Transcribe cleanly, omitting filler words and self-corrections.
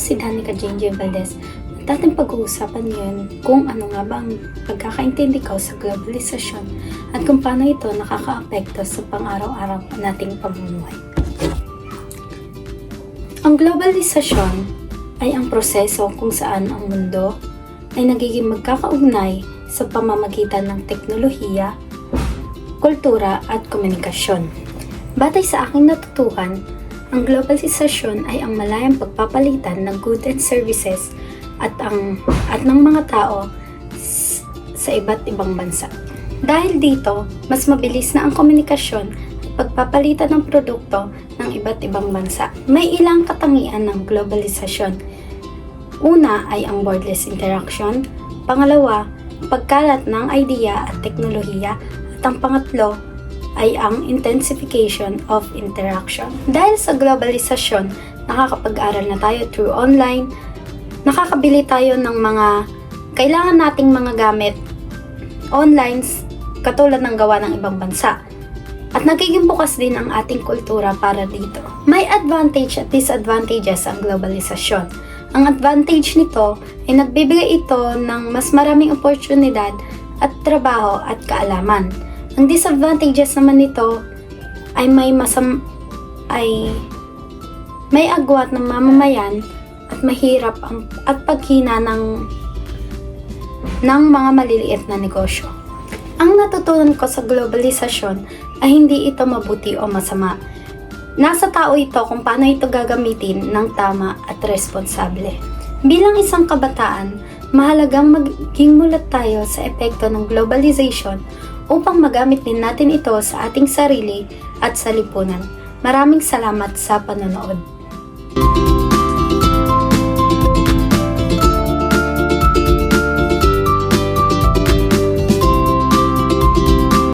si Danica Jane J. Valdez at ating pag-uusapan ngayon kung ano nga ba ang pagkakaintindi ko sa globalisasyon at kung paano ito nakakaapekto sa pang-araw-araw nating pamumuhay. Ang globalisasyon ay ang proseso kung saan ang mundo ay nagiging magkakaugnay sa pamamagitan ng teknolohiya, kultura at komunikasyon. Batay sa aking natutuhan, ang globalisasyon ay ang malayang pagpapalitan ng goods and services at ng mga tao sa iba't ibang bansa. Dahil dito, mas mabilis na ang komunikasyon at pagpapalitan ng produkto ng iba't ibang bansa. May ilang katangian ng globalisasyon. Una ay ang borderless interaction, pangalawa, pagkalat ng idea at teknolohiya, at ang pangatlo ay ang intensification of interaction. Dahil sa globalisasyon, nakakapag-aral na tayo through online, nakakabili tayo ng mga kailangan nating mga gamit online katulad ng gawa ng ibang bansa. At nagiging bukas din ang ating kultura para dito. May advantage at disadvantages ang globalisasyon. Ang advantage nito ay nagbibigay ito ng mas maraming oportunidad at trabaho at kaalaman. Ang disadvantages naman nito ay may agwat ng mamamayan at mahirap at paghina ng mga maliliit na negosyo. Ang natutunan ko sa globalisasyon ay hindi ito mabuti o masama. Nasa tao ito kung paano ito gagamitin ng tama at responsable. Bilang isang kabataan, mahalagang maging mulat tayo sa epekto ng globalization upang magamit din natin ito sa ating sarili at sa lipunan. Maraming salamat sa panonood.